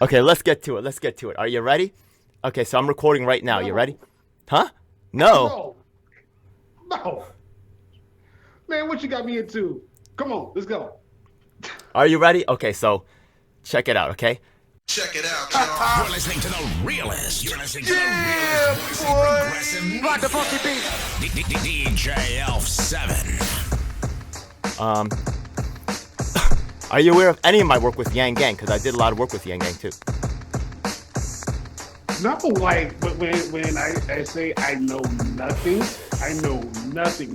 Okay, let's get to it. Let's get to it. Are you ready? Okay, so I'm recording right now. You ready? Huh? No. No. Man, what you got me into? Come on, let's go. Are you ready? Okay, so check it out, okay? Check it out, y'all. You're listening to The Realist. You're listening to The Realist voice of progressive music. Rock the funky beat. DJ Elf 7. Are you aware of any of my work with Yang Gang? Because I did a lot of work with Yang Gang, too. No, but when I say I know nothing,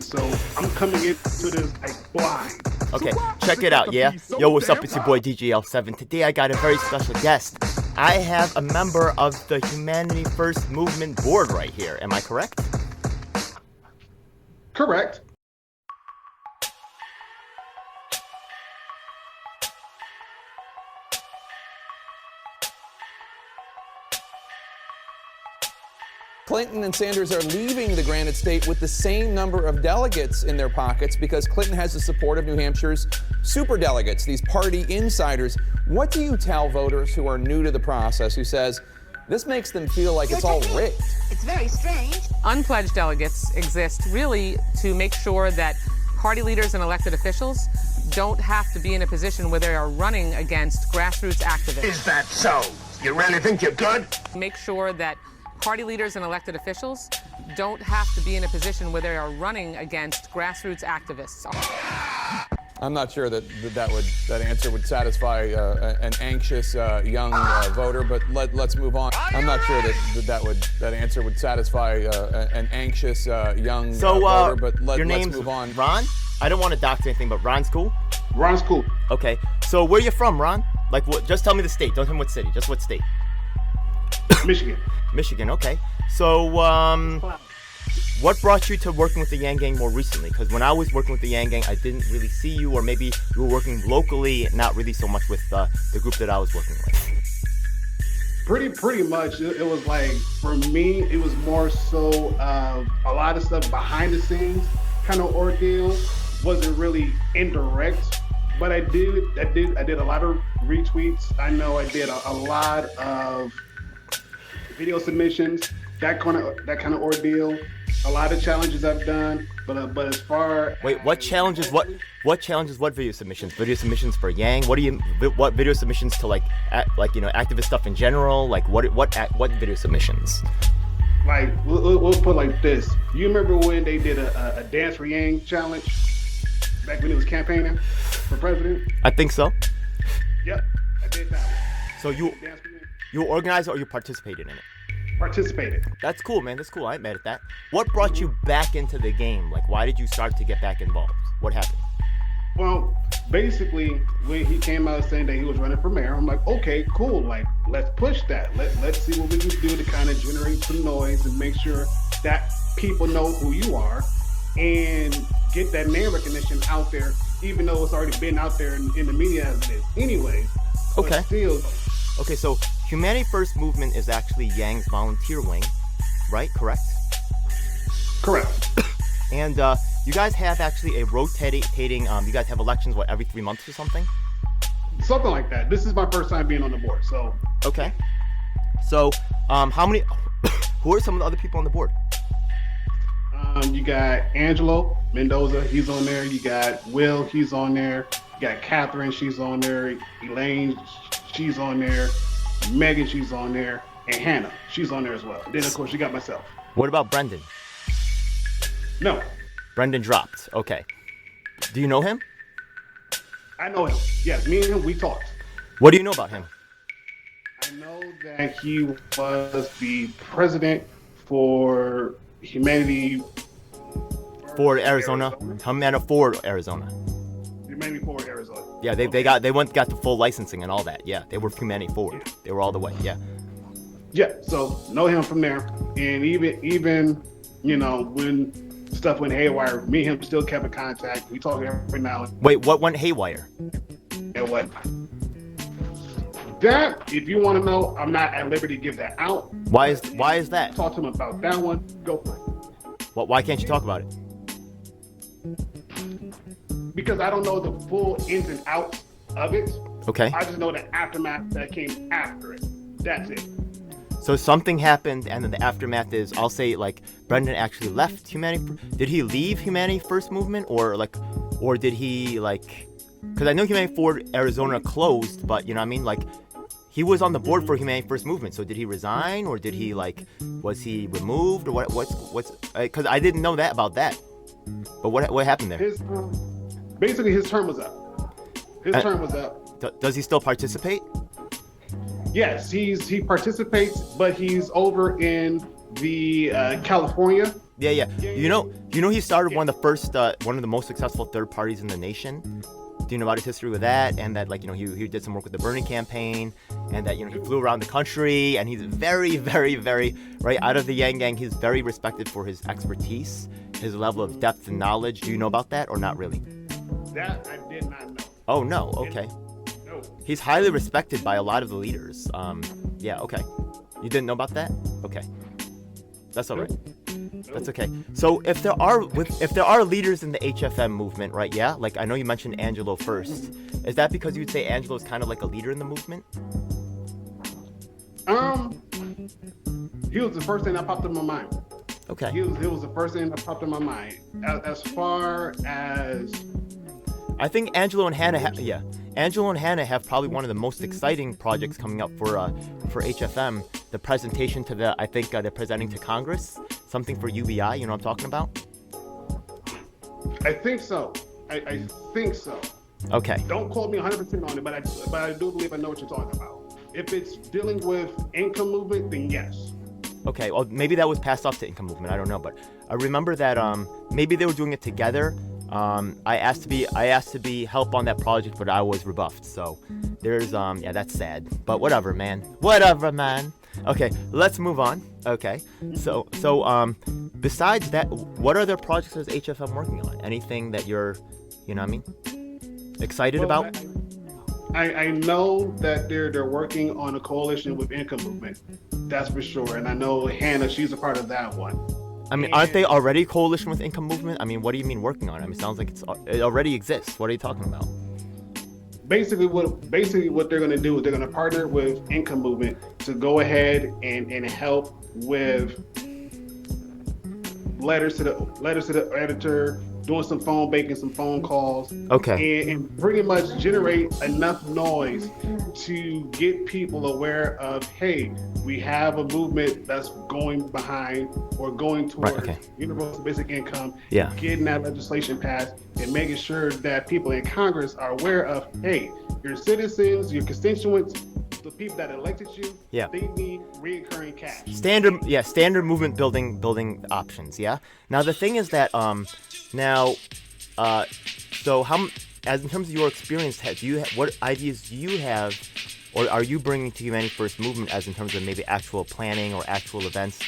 so I'm coming into this blind. Okay, check it out, yeah? Yo, what's up? It's your boy DJ Elf 7. Today I got a very special guest. I have a member of the Humanity First Movement board right here. Am I correct? Correct. Clinton and Sanders are leaving the Granite State with the same number of delegates in their pockets because Clinton has the support of New Hampshire's superdelegates, these party insiders. What do you tell voters who are new to the process who says this makes them feel like it's all rigged? It's very strange. Unpledged delegates exist really to make sure that party leaders and elected officials don't have to be in a position where they are running against grassroots activists. Is that so? You really think you're good? Make sure that party leaders and elected officials don't have to be in a position where they are running against grassroots activists. I'm not sure that answer would satisfy an anxious young voter, but let's move on. I'm not sure that answer would satisfy an anxious young voter, but let's move on. Ron? I don't want to dox anything, but Ron's cool? Ron's cool. Okay, so where you from, Ron? Like, what? Just tell me the state. Don't tell me what city. Just what state? Michigan. Michigan, okay. So, what brought you to working with the Yang Gang more recently? Because when I was working with the Yang Gang, I didn't really see you, or maybe you were working locally, not really so much with the group that I was working with. Pretty much, it was like, for me, it was more so a lot of stuff behind the scenes kind of ordeal. Wasn't really indirect, but I did a lot of retweets. I know I did a lot of video submissions, that kind of ordeal. A lot of challenges I've done, but as far what challenges? What challenges? What video submissions? Video submissions for Yang? What video submissions to activist stuff in general? Like what video submissions? Like we'll put it like this. You remember when they did a Dance for Yang challenge back when it was campaigning for president? I think so. Yep, I did that one. So you organized or you participated in it? Participated. That's cool, man. That's cool. I ain't mad at that. What brought you back into the game? Like, why did you start to get back involved? What happened? Well, basically, when he came out saying that he was running for mayor, I'm like, okay, cool. Like, let's push that. Let's see what we can do to kind of generate some noise and make sure that people know who you are and get that name recognition out there, even though it's already been out there in the media as it is. Anyways. Okay. Still, okay, so Humanity First Movement is actually Yang's volunteer wing, right? Correct? Correct. And you guys have actually a rotating, you guys have elections, every 3 months or something? Something like that. This is my first time being on the board, so. Okay. So, who are some of the other people on the board? You got Angelo Mendoza, he's on there. You got Will, he's on there. You got Catherine, she's on there. Elaine, she's on there. Megan, she's on there. And Hannah, she's on there as well. Then, of course, you got myself. What about Brenden? No. Brenden dropped. Okay. Do you know him? I know him. Yes, me and him, we talked. What do you know about him? I know that he was the president for Humanity Forward Arizona. Humana Forward Arizona. Humanity Forward Arizona. Yeah, they got the full licensing and all that. Yeah, they were Humanity Forward. They were all the way. Yeah. Yeah, so know him from there, and even when stuff went haywire, me and him still kept in contact. We talk every now and then. Wait, what went haywire? And what? That, if you want to know, I'm not at liberty to give that out. Why is that? Talk to him about that one. Go for it. Why can't you talk about it? Because I don't know the full ins and outs of it. Okay. I just know the aftermath that came after it. That's it. So something happened, and then the aftermath is, I'll say, like, Brenden actually left Humanity. Did he leave Humanity First Movement, or did he, like, because I know Humanity for Arizona closed, but, you know what I mean, like, he was on the board for Humanity First Movement, so did he resign, or did he, like, was he removed, or what's, because I didn't know that about that. But what happened there? Basically, his term was up. His term was up. Does he still participate? Yes, he participates, but he's over in the California. Yeah. You know he started one of the most successful third parties in the nation. Do you know about his history with that? And that, like, you know, he did some work with the Bernie campaign, and that, you know, he flew around the country, and he's very, very, very, right, out of the Yang Gang, he's very respected for his expertise, his level of depth and knowledge. Do you know about that, or not really? That I did not know. Oh, no, okay. No. He's highly respected by a lot of the leaders. Yeah, okay. You didn't know about that? Okay. That's all right. That's okay. So if there are leaders in the HFM movement, right? Yeah. Like, I know you mentioned Angelo first. Is that because you would say Angelo is kind of like a leader in the movement? He was the first thing that popped in my mind. Okay. He was the first thing that popped in my mind. As far as, I think Angelo and Hannah have probably one of the most exciting projects coming up for HFM. The presentation to they're presenting to Congress, something for UBI. You know what I'm talking about? I think so. I think so. Okay. Don't quote me 100% on it, but I do believe I know what you're talking about. If it's dealing with income movement, then yes. Okay, well, maybe that was passed off to income movement. I don't know, but I remember that maybe they were doing it together. I asked to be help on that project, but I was rebuffed. So there's yeah, that's sad. But whatever, man. Okay, let's move on. Okay, so besides that, what other projects is HFM working on? Anything that you're, you know what I mean, excited about? I know that they're working on a coalition with income movement. That's for sure. And I know Hannah, she's a part of that one. I mean, aren't they already coalition with income movement? I mean, what do you mean working on it? I mean, it sounds like it already exists. What are you talking about? Basically what they're going to do is they're going to partner with income movement to go ahead and help with letters to the editor, doing some phone banking, some phone calls. Okay. And pretty much generate enough noise to get people aware of, hey, we have a movement that's going behind or going towards universal basic income, getting that legislation passed, and making sure that people in Congress are aware of, hey, your citizens, your constituents, the people that elected you, they need reoccurring cash. Standard movement building options. Yeah. Now the thing is that so how, as in terms of your experience, what ideas do you have, or are you bringing to Humanity First Movement, as in terms of maybe actual planning or actual events?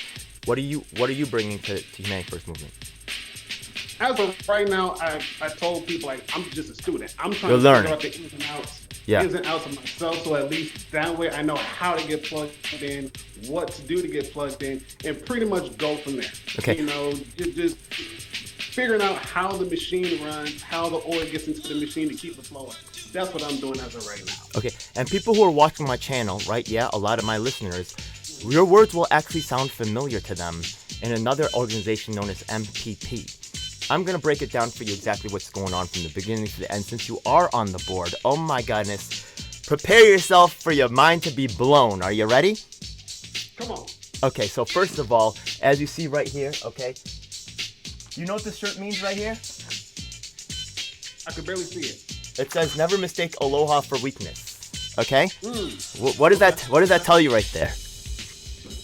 What are you bringing to Humanity First Movement? As of right now, I told people, like, I'm just a student. I'm trying to learn figure out the ins and outs of myself, so at least that way I know how to get plugged in, what to do to get plugged in, and pretty much go from there. Okay. You know, just figuring out how the machine runs, how the oil gets into the machine to keep it flowing. That's what I'm doing as of right now. Okay, and people who are watching my channel, right? Yeah, a lot of my listeners, your words will actually sound familiar to them in another organization known as MPP. I'm going to break it down for you exactly what's going on from the beginning to the end, since you are on the board. Oh my goodness. Prepare yourself for your mind to be blown. Are you ready? Come on. Okay, so first of all, as you see right here, okay, you know what this shirt means right here? I can barely see it. It says, never mistake aloha for weakness. Okay? What does that tell you right there?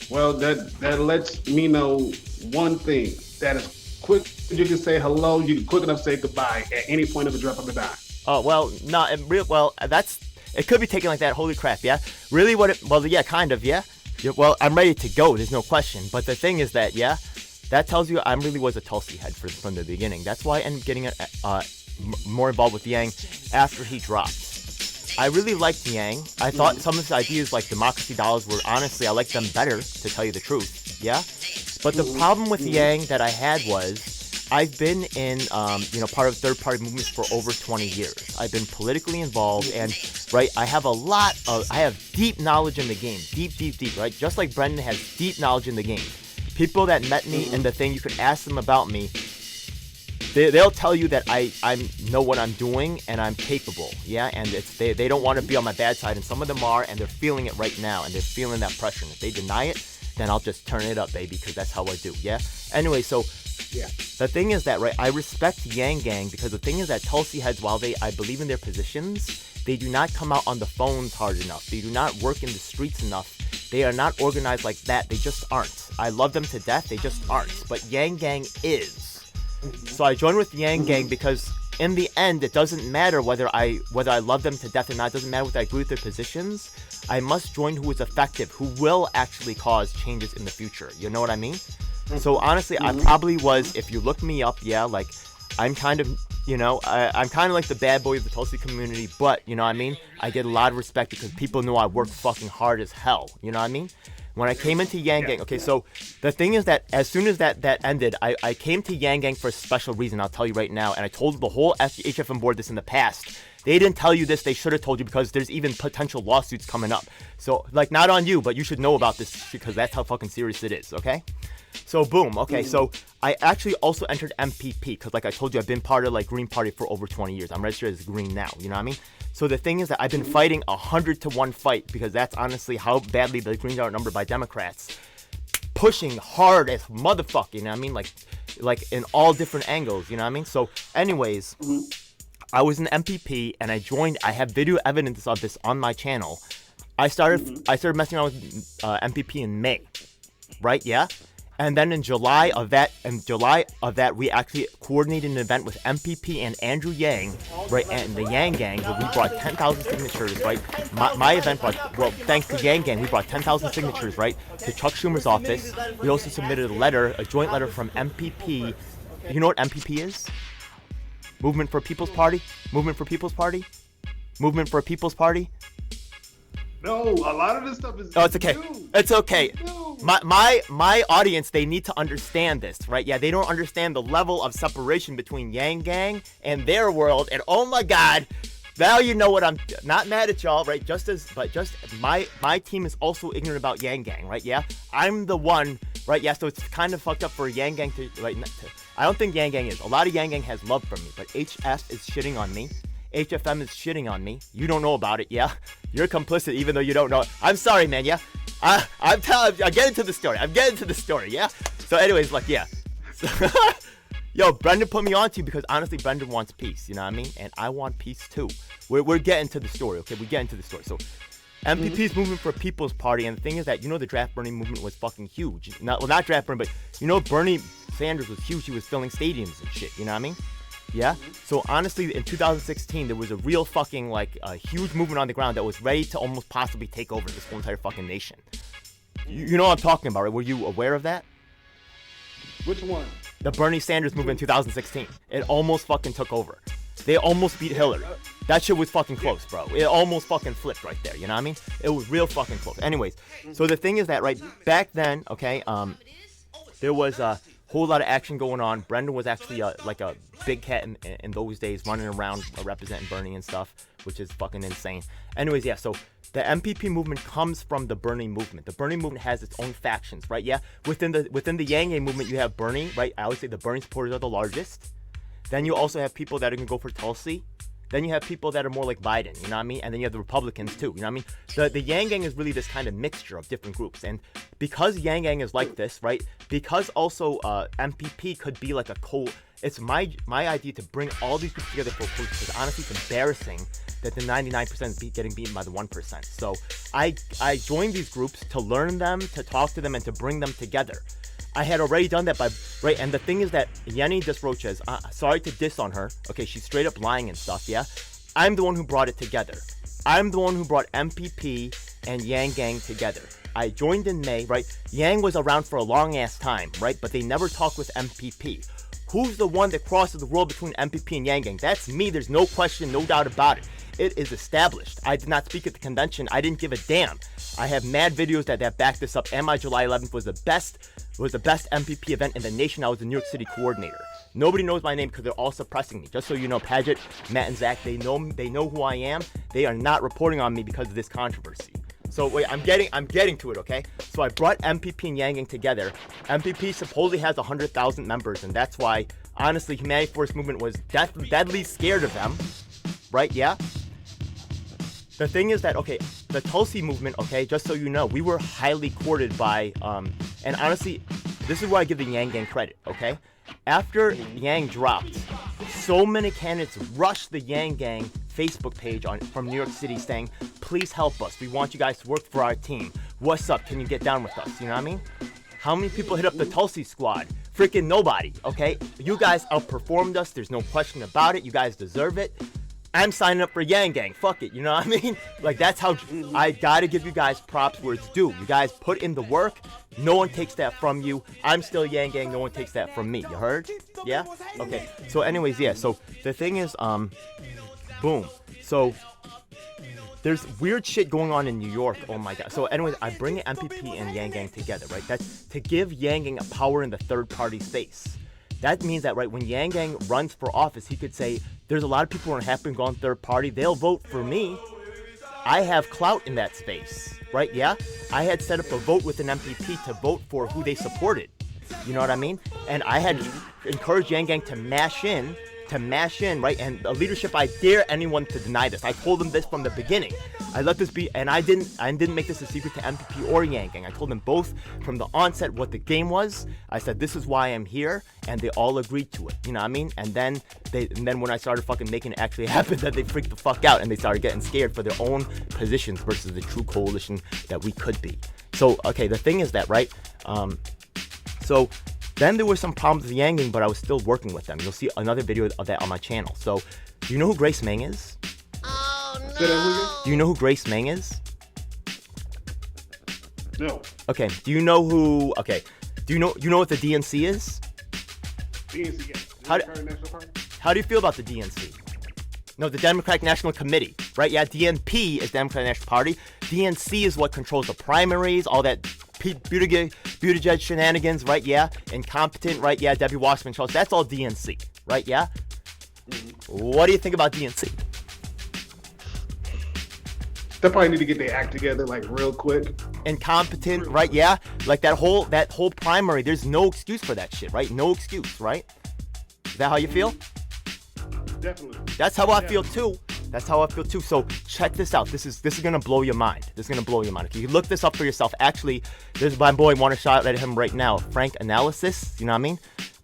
Well, that lets me know one thing. That is quick. You can say hello. You can quick enough say goodbye at any point of a drop of a dime. Oh, well, no, it could be taken like that. Holy crap, yeah? Really yeah, kind of, yeah? Well, I'm ready to go. There's no question. But the thing is that, yeah, that tells you I really was a Tulsi head from the beginning. That's why I ended up getting more involved with Yang after he dropped. I really liked Yang. I thought some of his ideas, like democracy dollars, were honestly, I liked them better, to tell you the truth. Yeah? But the problem with Yang that I had was, I've been in, part of third-party movements for over 20 years. I've been politically involved, and right, I have deep knowledge in the game, deep, right? Just like Brenden has deep knowledge in the game. People that met me and the thing, you could ask them about me. They'll tell you that I know what I'm doing and I'm capable, yeah. And they don't want to be on my bad side, and some of them are, and they're feeling it right now, and they're feeling that pressure. And if they deny it, then I'll just turn it up, baby, because that's how I do, yeah. Anyway, so yeah, the thing is that, right, I respect Yang Gang because the thing is that Tulsi heads, while I believe in their positions, they do not come out on the phones hard enough. They do not work in the streets enough. They are not organized like that. They just aren't. I love them to death. They just aren't. But Yang Gang is. So I joined with Yang Gang because in the end, it doesn't matter whether I love them to death or not. It doesn't matter whether I agree with their positions. I must join who is effective, who will actually cause changes in the future. You know what I mean? So honestly, I probably was, if you look me up, yeah, like I'm kind of, I'm kind of like the bad boy of the Tulsi community, but you know what I mean? I get a lot of respect because people know I work fucking hard as hell. You know what I mean? When I came into Yang Gang, okay, so the thing is that as soon as that ended, I came to Yang Gang for a special reason, I'll tell you right now, and I told the whole HFM board this in the past. They didn't tell you this, they should have told you because there's even potential lawsuits coming up. So, like, not on you, but you should know about this because that's how fucking serious it is, okay? So, boom, okay, so I actually also entered MPP because, like I told you, I've been part of, like, Green Party for over 20 years. I'm registered as Green now, you know what I mean? So the thing is that I've been fighting 100-to-1 fight because that's honestly how badly the Greens are outnumbered by Democrats. Pushing hard as motherfucker, you know what I mean? Like in all different angles, you know what I mean? So anyways, I was in MPP and I joined. I have video evidence of this on my channel. I started messing around with MPP in May, right? Yeah. And then in July of that, we actually coordinated an event with MPP and Andrew Yang, right, and the Yang Gang, where we brought 10,000 signatures, right. My event brought, well, thanks to Yang Gang, we brought 10,000 signatures, right, to Chuck Schumer's office. We also submitted a joint letter from MPP. You know what MPP is? Movement for People's Party? Movement for People's Party? Movement for People's Party? No, a lot of this stuff is. Oh, it's okay. New. It's okay. It's new. My audience, they need to understand this, right? Yeah, they don't understand the level of separation between Yang Gang and their world. And oh my God, now you know what I'm not mad at y'all, right? Just my team is also ignorant about Yang Gang, right? Yeah, I'm the one, right? Yeah, so it's kind of fucked up for Yang Gang to like. I don't think Yang Gang is. A lot of Yang Gang has love for me, but HF is shitting on me. HFM is shitting on me. You don't know about it, yeah? You're complicit even though you don't know. I'm sorry, man, yeah? I'm getting to the story, yeah? So anyways, like, yeah. So, yo, Brenden put me on to you because honestly, Brenden wants peace, you know what I mean? And I want peace too. We're getting to the story, okay? We're getting to the story. So MPP's movement for People's Party, and the thing is that, the draft Bernie movement was fucking huge. Not draft Bernie, but, Bernie Sanders was huge. He was filling stadiums and shit, you know what I mean? Yeah. So honestly, in 2016, there was a real fucking a huge movement on the ground that was ready to almost possibly take over this whole entire fucking nation. You know what I'm talking about, right? Were you aware of that? Which one? The Bernie Sanders movement in 2016. It almost fucking took over. They almost beat Hillary. That shit was fucking close, bro. It almost fucking flipped right there. You know what I mean? It was real fucking close. Anyways, so the thing is that right back then, okay, there was a whole lot of action going on. Brenden was actually like a big cat in those days, running around representing Bernie and stuff, which is fucking insane. Anyways, yeah, so the MPP movement comes from the Bernie movement. The Bernie movement has its own factions, right? Yeah, within the Yang Gang movement, you have Bernie, right? I would say the Bernie supporters are the largest. Then you also have people that are gonna go for Tulsi. Then you have people that are more like Biden, you know what I mean? And then you have the Republicans too, you know what I mean? The Yang Gang is really this kind of mixture of different groups. And because Yang Gang is like this, right? Because also MPP could be like it's my idea to bring all these groups together for a coach, because honestly it's embarrassing that the 99% is getting beaten by the 1%. So I joined these groups to learn them, to talk to them, and to bring them together. I had already done that right, and the thing is that Yenny Disroches, sorry to diss on her, okay, she's straight up lying and stuff, yeah? I'm the one who brought it together. I'm the one who brought MPP and Yang Gang together. I joined in May, right? Yang was around for a long ass time, right? But they never talked with MPP. Who's the one that crosses the world between MPP and Yang Gang? That's me, there's no question, no doubt about it. It is established. I did not speak at the convention. I didn't give a damn. I have mad videos that back this up. And my July 11th was the best MPP event in the nation. I was the New York City coordinator. Nobody knows my name because they're all suppressing me. Just so you know, Paget, Matt, and Zach, they know who I am. They are not reporting on me because of this controversy. So wait, I'm getting to it, okay? So I brought MPP and Yang Gang together. MPP supposedly has 100,000 members, and that's why, honestly, Humanity First Movement was deadly scared of them, right? Yeah. The thing is that, okay, the Tulsi movement, okay, just so you know, we were highly courted by, and honestly, this is where I give the Yang Gang credit, okay? After Yang dropped, so many candidates rushed the Yang Gang Facebook page from New York City saying, please help us. We want you guys to work for our team. What's up? Can you get down with us? You know what I mean? How many people hit up the Tulsi squad? Freaking nobody, okay? You guys outperformed us. There's no question about it. You guys deserve it. I'm signing up for Yang Gang. Fuck it. You know what I mean? Like, that's how I gotta give you guys props where it's due. You guys put in the work. No one takes that from you. I'm still Yang Gang. No one takes that from me. You heard? Yeah? Okay. So anyways, yeah. So the thing is, boom. So there's weird shit going on in New York. Oh my God. So anyways, I bring MPP and Yang Gang together, right? That's to give Yang Gang a power in the third party space. That means that, right, when Yang Gang runs for office, he could say, there's a lot of people who are happy to go on third party. They'll vote for me. I have clout in that space, right? Yeah? I had set up a vote with an MPP to vote for who they supported. You know what I mean? And I had encouraged Yang Gang to mash in, right? And the leadership, I dare anyone to deny this. I told them this from the beginning. I let this be, and I didn't make this a secret to MPP or Yang Gang. I told them both from the onset what the game was. I said, this is why I'm here, and they all agreed to it. You know what I mean? And then when I started fucking making it actually happen, then they freaked the fuck out and they started getting scared for their own positions versus the true coalition that we could be. So, okay, the thing is that, right? So then there were some problems with Yang Gang, but I was still working with them. You'll see another video of that on my channel. So, do you know who Grace Meng is? Oh, no. Do you know who Grace Meng is? No. Okay. Do you know who? Okay. Do you know what the DNC is? DNC, yes. How do you feel about the DNC? No, the Democratic National Committee, right? Yeah, DNP is Democratic National Party. DNC is what controls the primaries, all that Buttigieg shenanigans, right? Yeah, incompetent, right? Yeah, Debbie Wasserman Schultz. That's all DNC, right? Yeah. What do you think about DNC? They probably need to get their act together, like, real quick. Incompetent, right? Yeah, like that whole primary. There's no excuse for that shit, right? No excuse, right? Is that how you feel? Definitely. That's how I feel too. That's how I feel too. So check this out. This is gonna blow your mind. This is gonna blow your mind. If you look this up for yourself, actually, there's my boy. Want to shout at him right now, Frank Analysis. You know what I mean?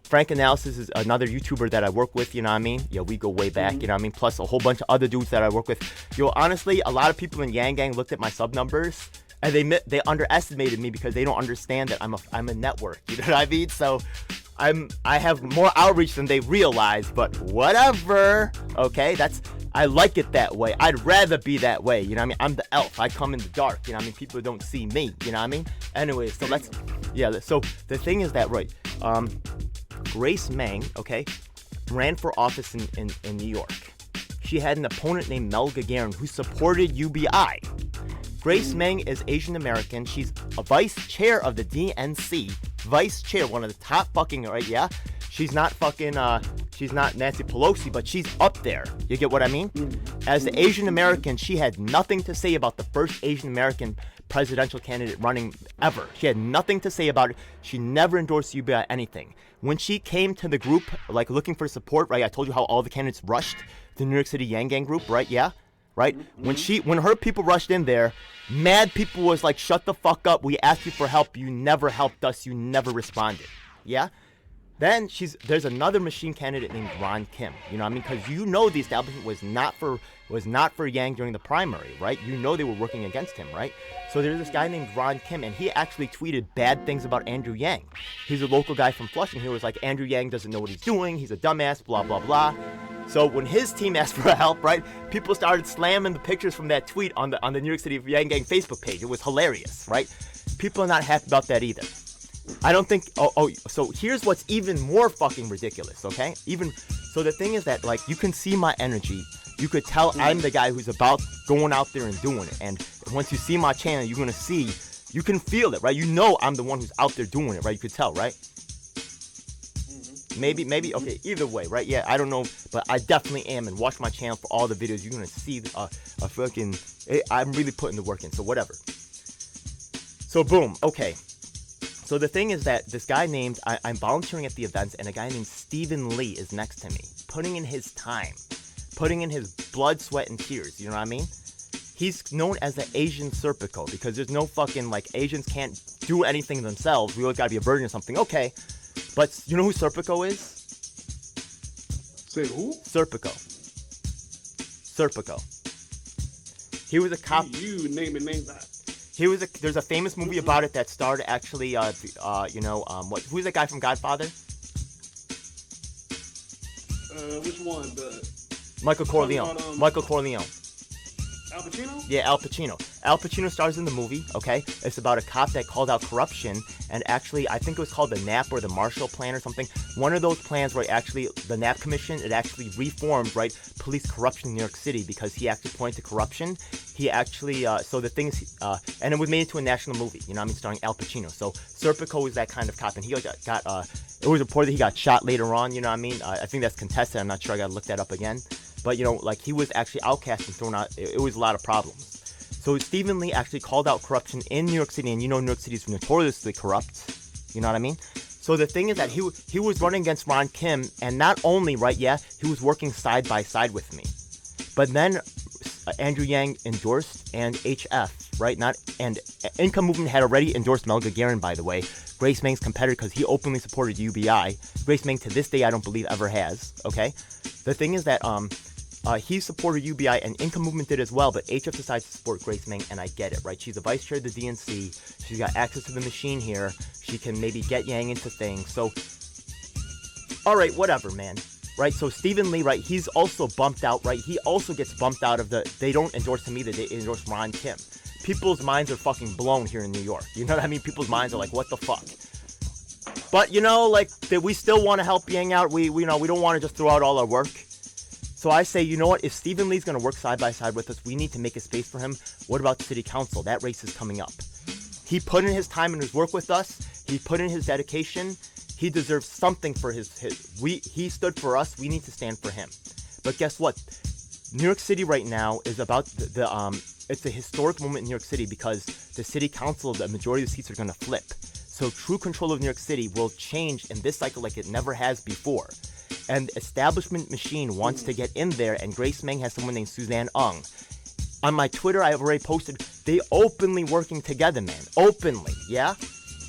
Frank Analysis is another YouTuber that I work with. You know what I mean? Yeah, we go way back. You know what I mean? Plus a whole bunch of other dudes that I work with. Yo, honestly, a lot of people in Yang Gang looked at my sub numbers and they underestimated me because they don't understand that I'm a network. You know what I mean? So I have more outreach than they realize, but whatever. Okay, I like it that way. I'd rather be that way. You know what I mean? I'm the elf. I come in the dark. You know what I mean? People don't see me. You know what I mean? Anyways, so so the thing is that, right, Grace Meng, okay, ran for office in New York. She had an opponent named Mel Gagarin who supported UBI. Grace Meng is Asian American. She's a vice chair of the DNC. Vice chair, one of the top fucking, right? Yeah. She's not fucking, she's not Nancy Pelosi, but she's up there. You get what I mean? As the Asian American, she had nothing to say about the first Asian American presidential candidate running ever. She had nothing to say about it. She never endorsed UBI anything. When she came to the group, like looking for support, right? I told you how all the candidates rushed the New York City Yang Gang group, right? Yeah. Right? When her people rushed in there, mad people was like, shut the fuck up. We asked you for help. You never helped us. You never responded. Yeah? Then there's another machine candidate named Ron Kim. You know what I mean? Because you know the establishment was not for Yang during the primary, right? You know they were working against him, right? So there's this guy named Ron Kim, and he actually tweeted bad things about Andrew Yang. He's a local guy from Flushing. He was like, Andrew Yang doesn't know what he's doing. He's a dumbass, blah, blah, blah. So when his team asked for help, right, people started slamming the pictures from that tweet on the New York City Yang Gang Facebook page. It was hilarious, right? People are not happy about that either. I don't think, so here's what's even more fucking ridiculous, okay? So the thing is that, like, you can see my energy. You could tell I'm the guy who's about going out there and doing it. And once you see my channel, you're going to see, you can feel it, right? You know I'm the one who's out there doing it, right? You could tell, right? Maybe. Okay, either way, right? Yeah, I don't know, but I definitely am. And watch my channel for all the videos. You're gonna see a fucking. I'm really putting the work in. So whatever. So boom. Okay. So the thing is that this guy named I'm volunteering at the events, and a guy named Stephen Lee is next to me, putting in his time, putting in his blood, sweat, and tears. You know what I mean? He's known as the Asian Serpico because there's no fucking like Asians can't do anything themselves. We always gotta be a virgin or something. Okay. But you know who Serpico is? Say who? Serpico. He was a cop. You name it, name that. There's a famous movie about it that starred actually, who's that guy from Godfather? Which one? Michael Corleone. Michael Corleone. Al Pacino? Yeah, Al Pacino. Al Pacino stars in the movie, okay? It's about a cop that called out corruption, and actually, I think it was called the NAP or the Marshall Plan or something. One of those plans where actually, the NAP Commission, it actually reformed, right, police corruption in New York City because he actually pointed to corruption. He actually, so the thing is, and it was made into a national movie, you know what I mean, starring Al Pacino. So Serpico is that kind of cop, and he got it was reported that he got shot later on, you know what I mean? I think that's contested, I'm not sure, I gotta look that up again. But, you know, like, he was actually outcast and thrown out. It was a lot of problems. So Stephen Lee actually called out corruption in New York City, and you know New York City is notoriously corrupt. You know what I mean? So the thing is that he was running against Ron Kim, and not only, right, yeah, he was working side by side with me. But then Andrew Yang endorsed, and HF, right? And Income Movement had already endorsed Mel Gagarin, by the way, Grace Meng's competitor, because he openly supported UBI. Grace Meng, to this day, I don't believe ever has, okay? The thing is that, he supported UBI, and Income Movement did as well, but HF decided to support Grace Meng, and I get it, right? She's the vice chair of the DNC. She's got access to the machine here. She can maybe get Yang into things. So, all right, whatever, man. Right? So Stephen Lee, right? He's also bumped out, right? He also gets bumped out of they don't endorse him either. They endorse Ron Kim. People's minds are fucking blown here in New York. You know what I mean? People's minds are like, what the fuck? But, you know, like, we still want to help Yang out. We don't want to just throw out all our work. So I say, you know what? If Stephen Lee's going to work side by side with us, we need to make a space for him. What about city council? That race is coming up. He put in his time and his work with us. He put in his dedication. He deserves something for he stood for us. We need to stand for him. But guess what? New York City right now is about it's a historic moment in New York City because the city council, the majority of the seats are going to flip. So true control of New York City will change in this cycle like it never has before. And establishment machine wants to get in there, and Grace Meng has someone named Suzanne Ung. On my Twitter, I've already posted, they openly working together, man. Openly, yeah?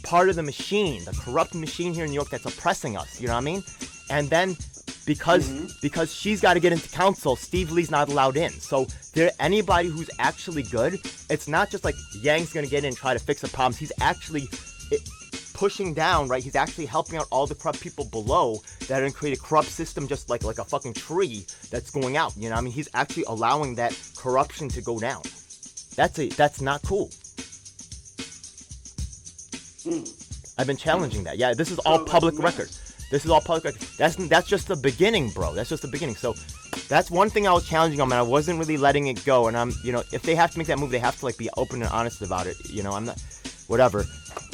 Part of the machine, the corrupt machine here in New York that's oppressing us, you know what I mean? And then, because she's got to get into council, Steve Lee's not allowed in. So, anybody who's actually good, it's not just like Yang's going to get in and try to fix the problems. He's actually pushing down, right? He's actually helping out all the corrupt people below that are going to create a corrupt system just like a fucking tree that's going out, you know what I mean? He's actually allowing that corruption to go down. That's not cool. I've been challenging that. Yeah, this is all public record. This is all public record. That's just the beginning, bro. That's just the beginning. So that's one thing I was challenging them, and I wasn't really letting it go. And I'm, you know, if they have to make that move, they have to like be open and honest about it. You know, I'm not, whatever.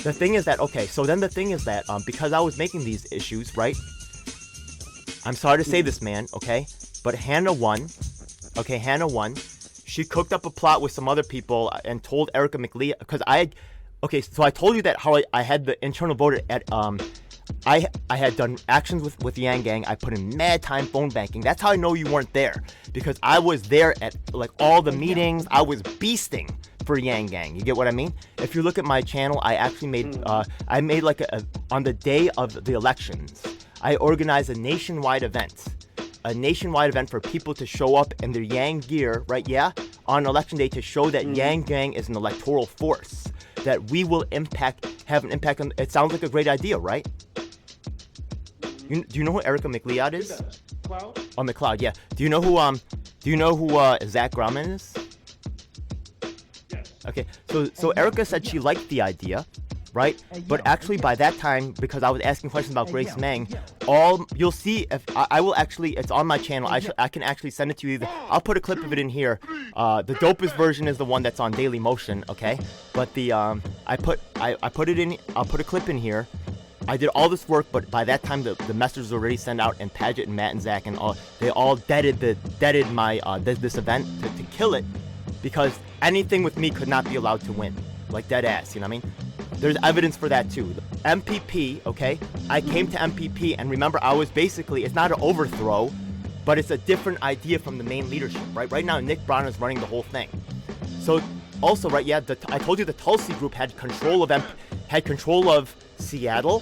The thing is that, okay, so then the thing is that because I was making these issues, right? I'm sorry to say this, man, okay? But Hannah won. Okay, Hannah won. She cooked up a plot with some other people and told Erica McLeod, because okay, so I told you that how I had the internal voter at, I had done actions with Yang Gang. I put in mad time phone banking. That's how I know you weren't there, because I was there at like all the meetings. I was beasting for Yang Gang. You get what I mean? If you look at my channel, I actually made, I made like on the day of the elections, I organized a nationwide event. A nationwide event for people to show up in their Yang gear, right? Yeah? On election day to show that Yang Gang is an electoral force. That we will have an impact on. It sounds like a great idea, right? Do you know who Erica McLeod is? McLeod? Oh, McLeod, yeah. Do you know who Zach Grauman is? Yes. Okay, so Erica said she liked the idea, right? But actually by that time, because I was asking questions about Grace Meng, you'll see if I will actually, it's on my channel. I can actually send it to you. I'll put a clip of it in here. The dopest version is the one that's on Daily Motion, okay? But the I put it in. I'll put a clip in here. I did all this work, but by that time the message was already sent out, and Paget and Matt and Zach and they all deaded my this event to kill it, because anything with me could not be allowed to win, like dead ass. You know what I mean? There's evidence for that too. MPP, okay? I came to MPP, and remember, I was basically, it's not an overthrow, but it's a different idea from the main leadership, right? Right now, Nick Branagh is running the whole thing. So also, right? Yeah, I told you the Tulsi Group had control of Seattle,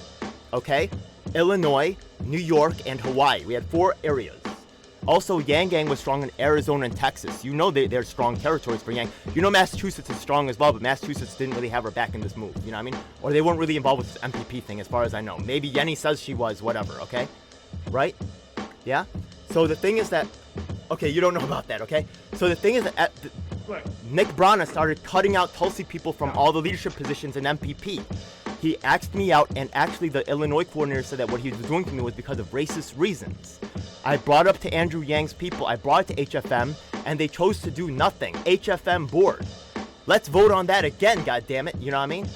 okay, Illinois, New York, and Hawaii. We had 4 areas. Also, Yang Gang was strong in Arizona and Texas. You know they're strong territories for Yang. You know Massachusetts is strong as well, but Massachusetts didn't really have her back in this move. You know what I mean? Or they weren't really involved with this MPP thing, as far as I know. Maybe Yenny says she was, whatever, okay? Right? Yeah? So the thing is that, okay, you don't know about that, okay? So the thing is that Nick Branagh started cutting out Tulsi people from all the leadership positions in MPP. He asked me out, and actually the Illinois coordinator said that what he was doing to me was because of racist reasons. I brought up to Andrew Yang's people, I brought it to HFM, and they chose to do nothing. HFM board. Let's vote on that again, goddammit, you know what I mean?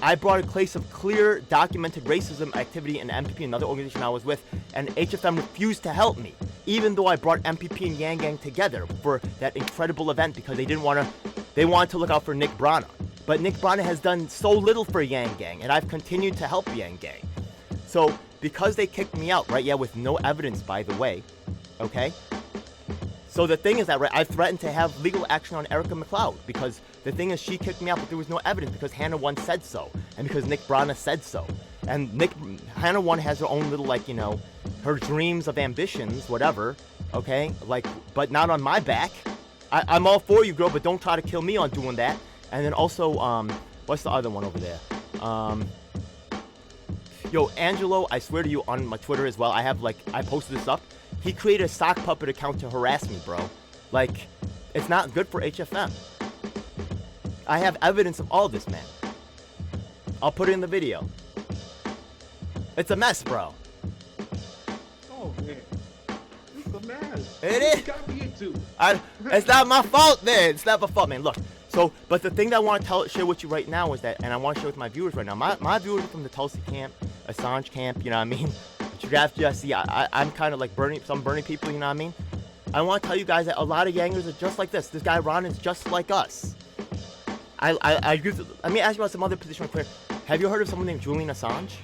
I brought a case of clear, documented racism activity in MPP, another organization I was with, and HFM refused to help me, even though I brought MPP and Yang Gang together for that incredible event, because they wanted to look out for Nick Branagh. But Nick Branagh has done so little for Yang Gang, and I've continued to help Yang Gang. So, because they kicked me out, right, yeah, with no evidence, by the way, okay? So the thing is that, right, I threatened to have legal action on Erica McLeod, because the thing is, she kicked me out, but there was no evidence, because Hannah 1 said so, and because Nick Branagh said so. And Hannah 1 has her own little, like, you know, her dreams of ambitions, whatever, okay? Like, but not on my back. I'm all for you, girl, but don't try to kill me on doing that. And then also, what's the other one over there? Yo, Angelo, I swear to you, on my Twitter as well, I posted this up. He created a sock puppet account to harass me, bro. Like, it's not good for HFM. I have evidence of all this, man. I'll put it in the video. It's a mess, bro. Oh, man. It's a mess. It is. You got me into. It's not my fault, man. It's not my fault, man. Look. So, but the thing that I want to share with you right now is that, and I want to share with my viewers right now, my viewers are from the Tulsi camp, Assange camp, you know what I mean? Draft Jesse, I'm kind of like some Bernie people, you know what I mean? I want to tell you guys that a lot of Yangers are just like this. This guy Ron is just like us. Let me ask you about some other position real quick. Have you heard of someone named Julian Assange?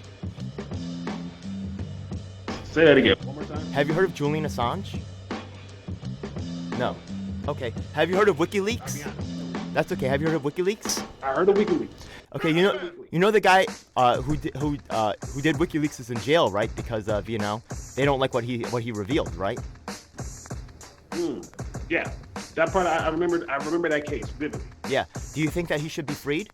Say that again. One more time. Have you heard of Julian Assange? No. Okay. Have you heard of WikiLeaks? That's okay. Have you heard of WikiLeaks? I heard of WikiLeaks. Okay, you know the guy who did WikiLeaks is in jail, right? Because of, you know, they don't like what he revealed, right? Yeah, that part I remember that case vividly. Yeah. Do you think that he should be freed?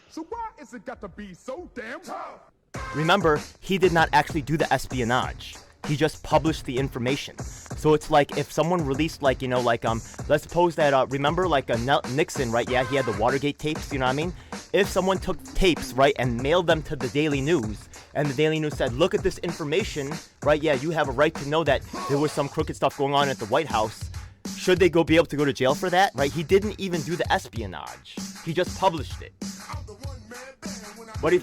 So why is it got to be so damn tough? Remember, he did not actually do the espionage. He just published the information. So it's like if someone released, like, you know, like, let's suppose that, remember, like, Nixon, right? Yeah, he had the Watergate tapes, you know what I mean? If someone took tapes, right, and mailed them to the Daily News, and the Daily News said, look at this information, right? Yeah, you have a right to know that there was some crooked stuff going on at the White House. Should they be able to go to jail for that, right? He didn't even do the espionage. He just published it. What do you...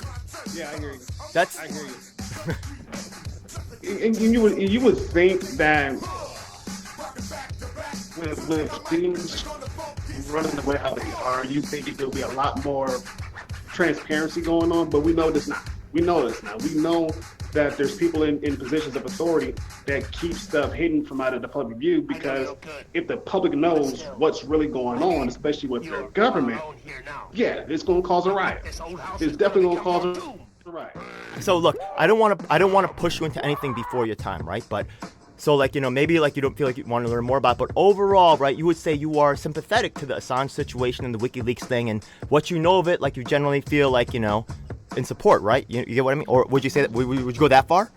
Yeah, I hear you. I hear you. And you would think that with things running the way how they are, you think there'll be a lot more transparency going on, but we know this not. We know this now. We know that there's people in positions of authority that keep stuff hidden from out of the public view, because if the public knows what's really going on, especially with their government, yeah, it's going to cause a riot. It's definitely going to cause a riot. So look, I don't want to push you into anything before your time, right? But so, like, you know, maybe like you don't feel like you want to learn more about it, but overall, right, you would say you are sympathetic to the Assange situation and the WikiLeaks thing, and what you know of it, like you generally feel like, you know, in support, right? You get what I mean? Or would you say that, would you go that far?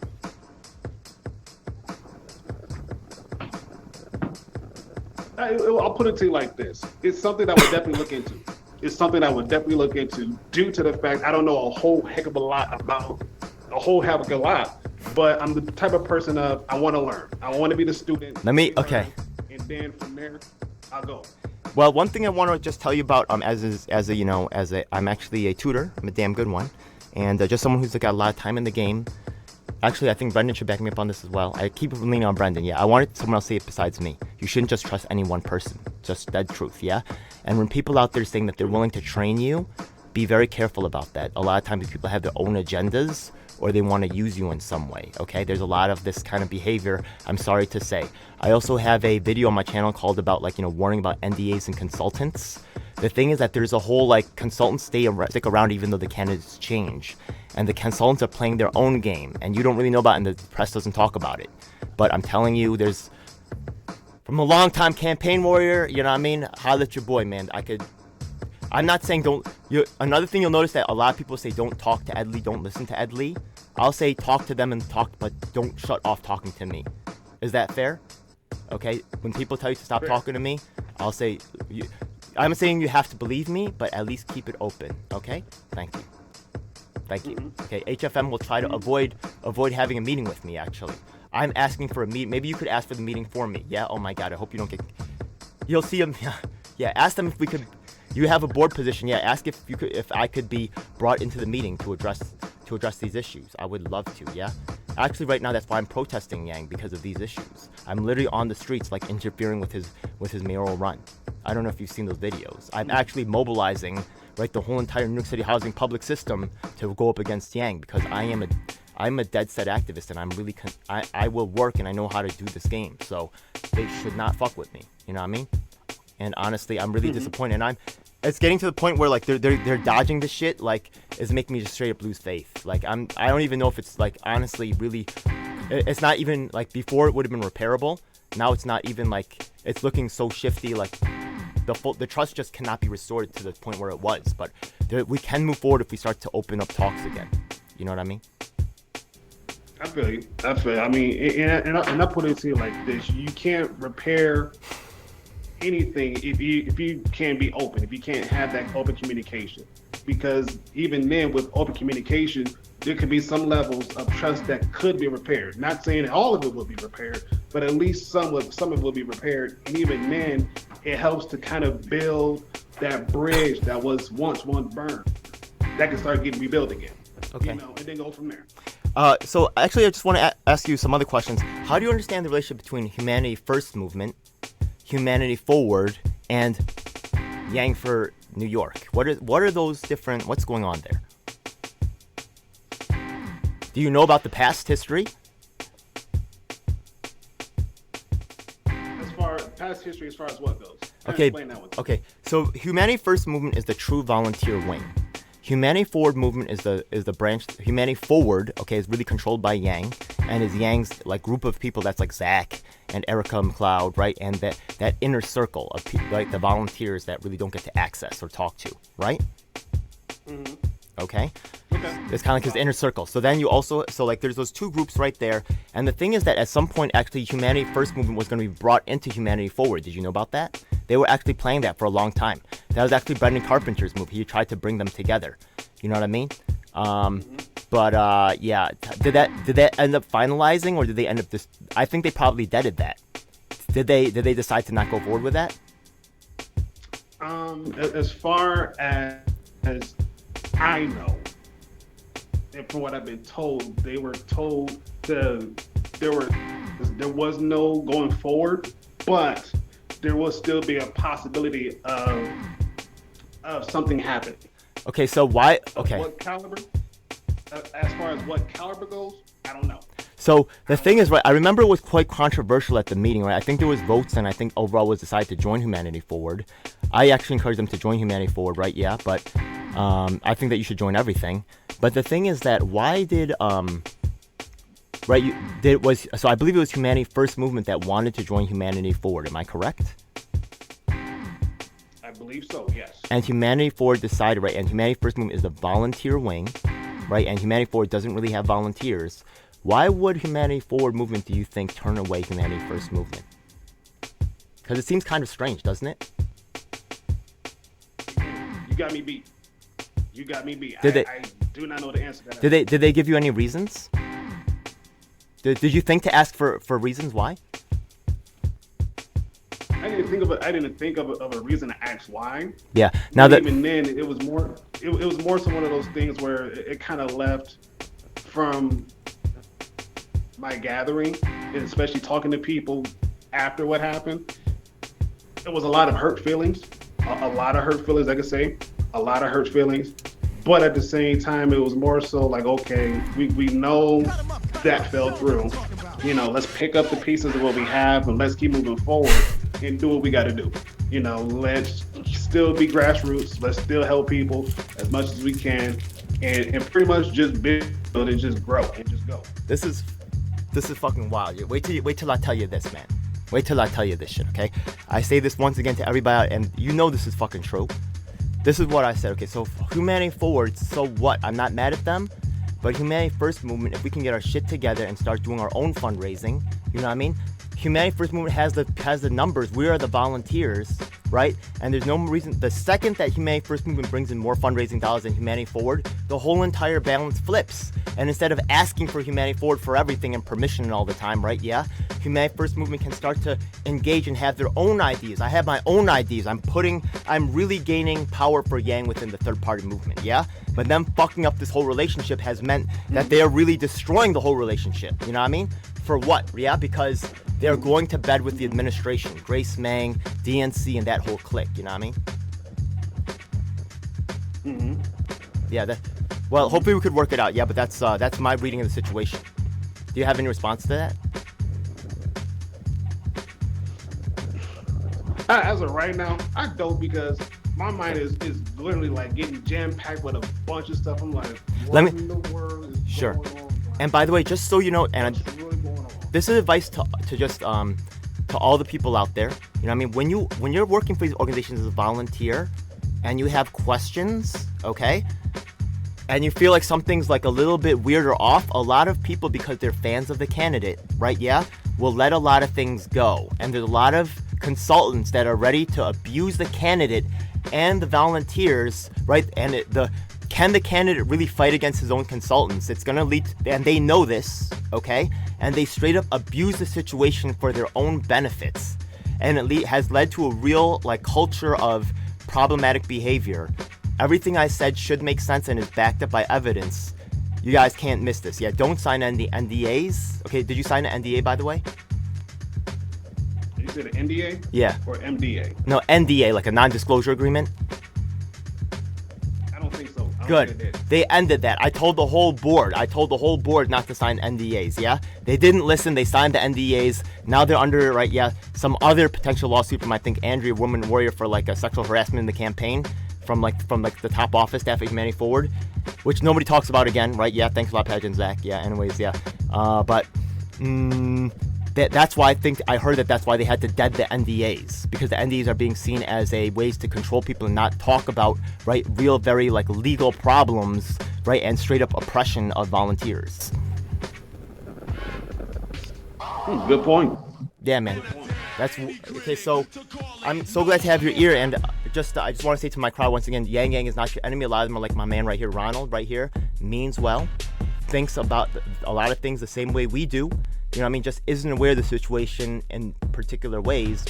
I'll put it to you like this. It's something I would definitely look into. It's something I would definitely look into, due to the fact I don't know a whole heck of a lot, but I'm the type of person I want to learn. I want to be the student. Okay. And then from there, I'll go. Well, one thing I want to just tell you about, I'm actually a tutor. I'm a damn good one, and just someone who's got a lot of time in the game. Actually, I think Brenden should back me up on this as well. I keep leaning on Brenden. Yeah, I wanted someone else to say it besides me. You shouldn't just trust any one person. Just dead truth. Yeah. And when people out there saying that they're willing to train you, be very careful about that. A lot of times people have their own agendas, or they want to use you in some way, okay? There's a lot of this kind of behavior, I'm sorry to say. I also have a video on my channel called about, warning about NDAs and consultants. The thing is that there's a whole, consultants stick around even though the candidates change. And the consultants are playing their own game, and you don't really know about it, and the press doesn't talk about it. But I'm telling you, from a long-time campaign warrior, you know what I mean? Holla at your boy, man. I'm not saying another thing you'll notice that a lot of people say don't talk to Ed Lee, don't listen to Ed Lee. I'll say talk to them but don't shut off talking to me. Is that fair? Okay, when people tell you to stop talking to me, I'll say, I'm saying you have to believe me, but at least keep it open, okay? Thank you. Okay, HFM will try to avoid having a meeting with me, actually. I'm asking for a meeting. Maybe you could ask for the meeting for me. Yeah, oh my God, I hope you don't get... You'll see them. Yeah, ask them if we could... You have a board position. Yeah, ask if I could be brought into the meeting to address these issues. I would love to. Yeah, actually, right now that's why I'm protesting Yang, because of these issues. I'm literally on the streets, interfering with his mayoral run. I don't know if you've seen those videos. I'm actually mobilizing the whole entire New York City housing public system to go up against Yang, because I'm a dead set activist, and I'm really I will work, and I know how to do this game. So they should not fuck with me. You know what I mean? And honestly, I'm really disappointed. And it's getting to the point where they're dodging this shit. It's making me just straight up lose faith. I don't even know if it's honestly really. It's not even before it would have been repairable. Now it's not even it's looking so shifty. The trust just cannot be restored to the point where it was. But we can move forward if we start to open up talks again. You know what I mean? I feel you. I mean, and I put it to you like this: you can't repair anything if you can't be open, if you can't have that open communication, because even then with open communication there could be some levels of trust that could be repaired. Not saying that all of it will be repaired, but at least some of it will be repaired. And even then it helps to kind of build that bridge that was once burned that can start getting rebuilt again. Okay. And then go from there. So actually I just want to ask you some other questions. How do you understand the relationship between Humanity First movement, Humanity Forward, and Yang for New York? What are those different? What's going on there? Do you know about the past history? As far as what goes? Okay. Okay. So Humanity First movement is the true volunteer wing. Humanity Forward movement is the branch. Humanity Forward, is really controlled by Yang, and is Yang's group of people. That's Zach and Erica McLeod, right? And that inner circle of people, the volunteers that really don't get to access or talk to, right? Mm-hmm. Okay. It's kind of his inner circle. So then you also there's those two groups right there. And the thing is that at some point actually Humanity First movement was going to be brought into Humanity Forward. Did you know about that? They were actually playing that for a long time. That was actually Brenden Carpenter's move. He tried to bring them together. You know what I mean? But yeah, did that end up finalizing, or did they end up just? I think they probably deaded that. Did they decide to not go forward with that? As far as I know, and from what I've been told, they were told there was no going forward, but there will still be a possibility of something happening. Okay, so why? Okay. What caliber? As far as what caliber goes, I don't know. So the thing is, right, I remember it was quite controversial at the meeting, right? I think there was votes, and I think overall was decided to join Humanity Forward. I actually encouraged them to join Humanity Forward, right? Yeah, but I think that you should join everything. But the thing is that why did so I believe it was Humanity First movement that wanted to join Humanity Forward. Am I correct? I believe so, yes. And Humanity Forward decided, right? And Humanity First movement is the volunteer wing, right? And Humanity Forward doesn't really have volunteers. Why would Humanity Forward movement, do you think, turn away Humanity First movement? Because it seems kind of strange, doesn't it? You got me beat. I do not know the answer to that. Did they give you any reasons? Did you think to ask for reasons why? I didn't didn't think of a reason to ask why. Yeah. Now that even then, it was more so one of those things where it kind of left from my gathering, and especially talking to people after what happened. There was a lot of hurt feelings, a lot of hurt feelings. I could say a lot of hurt feelings, but at the same time, it was more so like, okay, we know that fell through. You know, let's pick up the pieces of what we have and let's keep moving forward and do what we got to do. You know, let's still be grassroots. Let's still help people as much as we can, and pretty much just build and just grow and just go. This is fucking wild. Wait till I tell you this, man. Wait till I tell you this shit, okay? I say this once again to everybody, and you know this is fucking true. This is what I said, okay? So Humanity Forward, so what? I'm not mad at them, but Humanity First Movement, if we can get our shit together and start doing our own fundraising, you know what I mean? Humanity First Movement has the numbers. We are the volunteers, right? And there's no reason. The second that Humanity First Movement brings in more fundraising dollars than Humanity Forward, the whole entire balance flips. And instead of asking for Humanity Forward for everything and permission all the time, right? Yeah, Humanity First Movement can start to engage and have their own ideas. I have my own ideas. I'm really gaining power for Yang within the third party movement, yeah? But them fucking up this whole relationship has meant that they are really destroying the whole relationship. You know what I mean? For what? Yeah, because they're going to bed with the administration, Grace Mang, DNC, and that whole clique. You know what I mean? Mm-hmm. Yeah. Well, hopefully we could work it out. Yeah, but that's my reading of the situation. Do you have any response to that? As of right now, I don't, because my mind is literally like getting jam packed with a bunch of stuff. I'm like, what in the world is sure. going on? And by the way, just so you know, and what's really going on? This is advice to just to all the people out there. You know what I mean? When you're working for these organizations as a volunteer and you have questions, okay? And you feel like something's like a little bit weird or off, a lot of people, because they're fans of the candidate, right? Yeah, will let a lot of things go. And there's a lot of consultants that are ready to abuse the candidate and the volunteers, right? And can the candidate really fight against his own consultants? It's gonna lead, and they know this, okay? And they straight up abuse the situation for their own benefits. And it has led to a real like culture of problematic behavior. Everything I said should make sense and is backed up by evidence. You guys can't miss this. Yeah, don't sign NDAs. Okay, did you sign an NDA, by the way? You said an NDA? Yeah. Or MDA? No, NDA, like a non-disclosure agreement. I don't think so. Good. They ended that. I told the whole board not to sign NDAs, yeah? They didn't listen. They signed the NDAs. Now they're under, right, yeah, some other potential lawsuit from, I think, Andrea Woman Warrior for, like, a sexual harassment in the campaign from the top office staff at Humanity Forward, which nobody talks about again, right? Yeah, thanks a lot, Pageant Zach. Yeah, anyways, yeah. That's why I heard that's why they had to dead the NDAs, because the NDAs are being seen as a ways to control people and not talk about, right, real, very, like, legal problems, right, and straight up oppression of volunteers. Good point. Yeah, man. That's okay. So I'm so glad to have your ear, and I just want to say to my crowd once again, Yang Gang is not your enemy. A lot of them are like my man right here, Ronald, right here, means well, thinks about a lot of things the same way we do. You know what I mean? Just isn't aware of the situation in particular ways.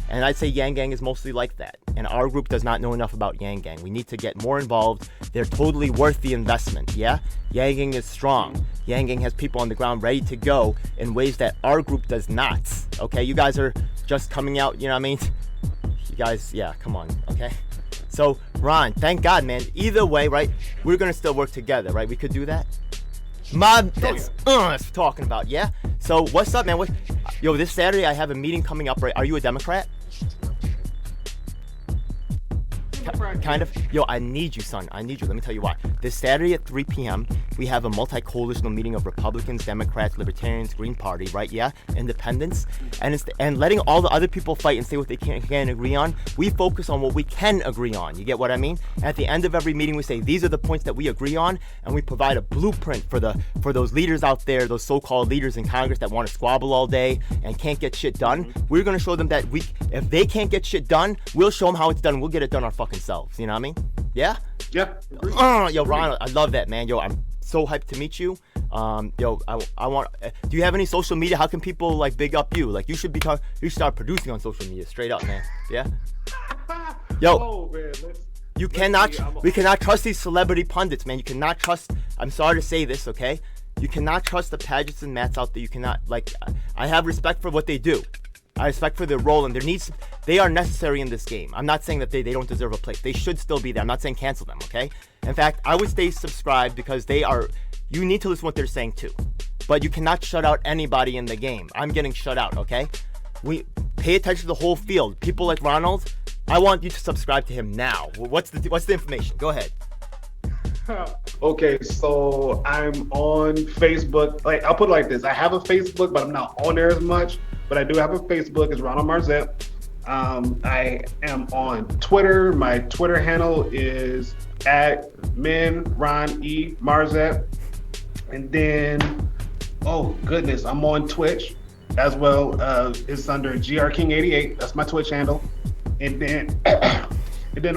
And I'd say Yang Gang is mostly like that. And our group does not know enough about Yang Gang. We need to get more involved. They're totally worth the investment, yeah? Yang Gang is strong. Yang Gang has people on the ground ready to go in ways that our group does not. Okay, you guys are just coming out, you know what I mean? You guys, yeah, come on, okay? So, Ron, thank God, man. Either way, right, we're gonna still work together, right? We could do that? That's talking about, yeah? So, what's up, man? Yo, this Saturday I have a meeting coming up, right? Are you a Democrat? Kind of. Yo, I need you, son. I need you. Let me tell you why. This Saturday at 3 p.m., we have a multi-coalitional meeting of Republicans, Democrats, Libertarians, Green Party, right? Yeah, independents, and letting all the other people fight and say what they can't agree on. We focus on what we can agree on. You get what I mean? And at the end of every meeting, we say these are the points that we agree on, and we provide a blueprint for those leaders out there, those so-called leaders in Congress that want to squabble all day and can't get shit done. We're gonna show them that if they can't get shit done, we'll show them how it's done. We'll get it done our fucking selves. You know what I mean? Yeah? Yeah. Yo, Ron, I love that, man. Yo, I'm so hyped to meet you. Yo, I want. Do you have any social media? How can people like big up you? Like you should start producing on social media, straight up, man. Yeah. Yo. Oh man, we cannot trust these celebrity pundits, man. You cannot trust. I'm sorry to say this, okay? You cannot trust the Pagets and Matts out there. You cannot, like, I have respect for what they do. I respect for their role, and they are necessary in this game. I'm not saying that they don't deserve a place. They should still be there. I'm not saying cancel them, okay? In fact, I would stay subscribed because you need to listen to what they're saying too. But you cannot shut out anybody in the game. I'm getting shut out, okay? We pay attention to the whole field. People like Ronald, I want you to subscribe to him now. What's the information? Go ahead. Okay, so I'm on Facebook. Like, I'll put it like this. I have a Facebook, but I'm not on there as much. But I do have a Facebook. It's Ronald Marzette. I am on Twitter. My Twitter handle is @MenRonEMarzette. And then, oh goodness, I'm on Twitch as well. It's under GRKing88. That's my Twitch handle. And then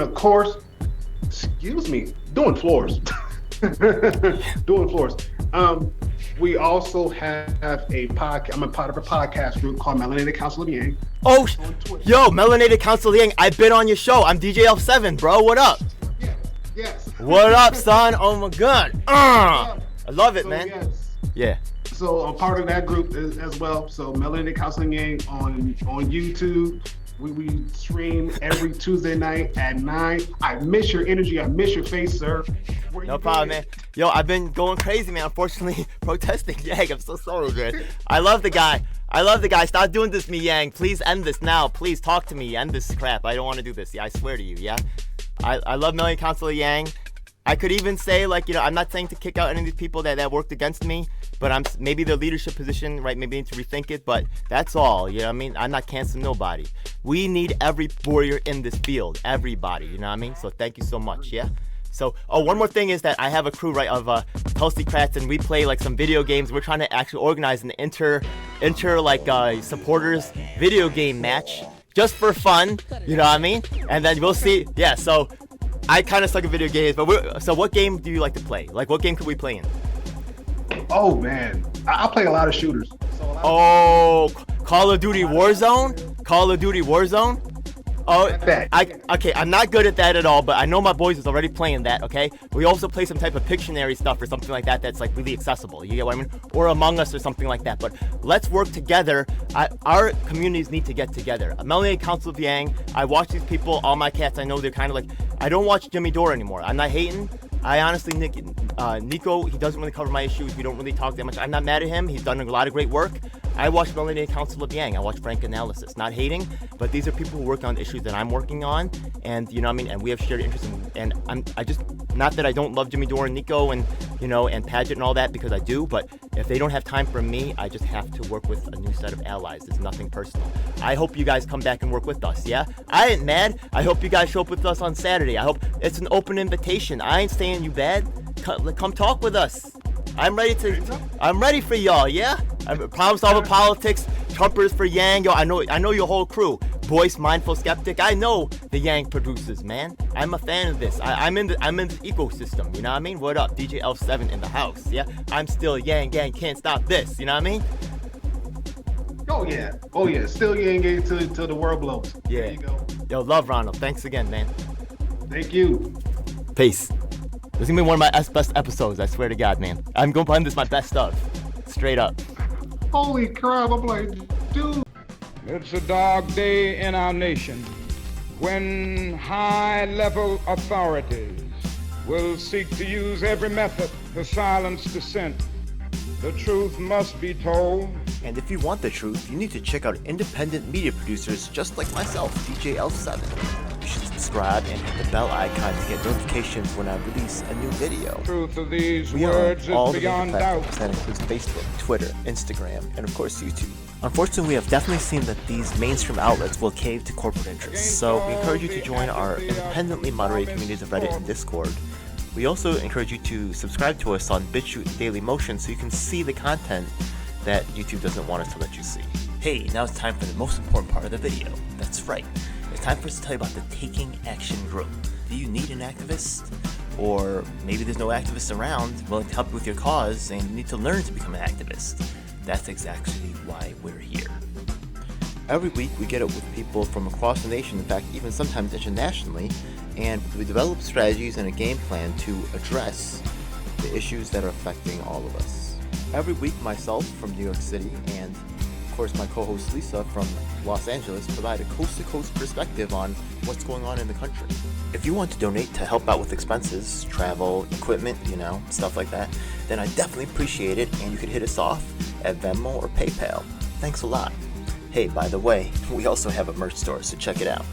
of course, excuse me, doing floors. Doing floors. We also have a podcast. I'm a part of a podcast group called Melanated Council of Yang. Oh, yo, Melanated Council of Yang. I've been on your show. I'm DJ L7, bro. What up? Yes. What up, son? Oh my God. I love it, man. Yes. Yeah. So I'm part of that group as well. So Melanated Council of Yang on YouTube. We stream every Tuesday night at 9. I miss your energy. I miss your face, sir. No problem, man. Yo, I've been going crazy, man. Unfortunately, protesting Yang. I'm so sorry, man. I love the guy. Stop doing this to me, Yang. Please end this now. Please talk to me. End this crap. I don't want to do this. Yeah, I swear to you. Yeah. I love Melanated Council of Yang. I could even say, like, you know, I'm not saying to kick out any of these people that worked against me, but maybe their leadership position, right? Maybe they need to rethink it, but that's all. You know what I mean? I'm not canceling nobody. We need every warrior in this field, everybody. You know what I mean? So thank you so much. Yeah. So, one more thing is that I have a crew, right, of Tulsi Kratz, and we play like some video games. We're trying to actually organize an supporters video game match just for fun. You know what I mean? And then we'll see. Yeah. So. I kind of suck at video games, but so what game do you like to play? Like, what game could we play in? Oh man, I play a lot of shooters. Call of Duty Warzone? Call of Duty Warzone? Oh, okay, I'm not good at that at all, but I know my boys is already playing that, okay? We also play some type of Pictionary stuff or something like that that's like really accessible, you get what I mean? Or Among Us or something like that, but let's work together. Our communities need to get together. Melanated Council of Yang, I watch these people, all my cats, I know they're kind of like, I don't watch Jimmy Dore anymore. I'm not hating. I honestly, Nico, he doesn't really cover my issues. We don't really talk that much. I'm not mad at him. He's done a lot of great work. I watch Melanated Council of Yang. I watch Frank Analysis. Not hating, but these are people who work on issues that I'm working on, and you know what I mean. And we have shared interests. And I just, not that I don't love Jimmy Dore and Nico and you know and Paget and all that, because I do. But if they don't have time for me, I just have to work with a new set of allies. It's nothing personal. I hope you guys come back and work with us. Yeah, I ain't mad. I hope you guys show up with us on Saturday. I hope it's an open invitation. I ain't saying you bad. Come talk with us. I'm ready for y'all, yeah? Problem solver politics, Trumpers for Yang. Yo, I know your whole crew. Boyce, Mindful Skeptic. I know the Yang producers, man. I'm a fan of this. I'm in the ecosystem, you know what I mean? What up? DJ L7 in the house, yeah? I'm still Yang Gang, can't stop this, you know what I mean? Oh yeah. Still Yang Gang till the world blows. Yeah. There you go. Yo, love Ronald. Thanks again, man. Thank you. Peace. This is gonna be one of my best episodes, I swear to God, man. I'm gonna find this my best stuff. Straight up. Holy crap, I'm like, dude. It's a dark day in our nation when high-level authorities will seek to use every method to silence dissent. The truth must be told. And if you want the truth, you need to check out independent media producers just like myself, DJ L7. You should subscribe and hit the bell icon to get notifications when I release a new video. Truth of these we words are on all is the major beyond platforms. doubt. That includes Facebook, Twitter, Instagram, and of course YouTube. Unfortunately, we have definitely seen that these mainstream outlets will cave to corporate interests, so we encourage you to join our independently moderated communities of Reddit and Discord. We also encourage you to subscribe to us on BitChute and Daily Motion so you can see the content that YouTube doesn't want us to let you see. Hey, now it's time for the most important part of the video. That's right. It's time for us to tell you about the Taking Action Group. Do you need an activist? or maybe there's no activists around willing to help you with your cause and you need to learn to become an activist. That's exactly why we're here. Every week we get up with people from across the nation, in fact even sometimes internationally, and we develop strategies and a game plan to address the issues that are affecting all of us. Every week myself from New York City and of course my co-host Lisa from Los Angeles provide a coast-to-coast perspective on what's going on in the country. If you want to donate to help out with expenses, travel, equipment, stuff like that, then I definitely appreciate it, and you could hit us off at Venmo or PayPal. Thanks a lot. Hey, by the way, we also have a merch store, so check it out.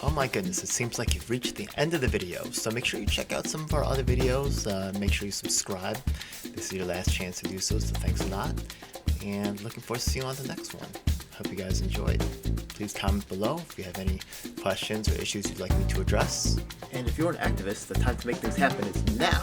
Oh my goodness, it seems like you've reached the end of the video, so make sure you check out some of our other videos, make sure you subscribe. This is your last chance to do so thanks a lot, and looking forward to seeing you on the next one. Hope you guys enjoyed. Please comment below if you have any questions or issues you'd like me to address. And if you're an activist, the time to make things happen is now.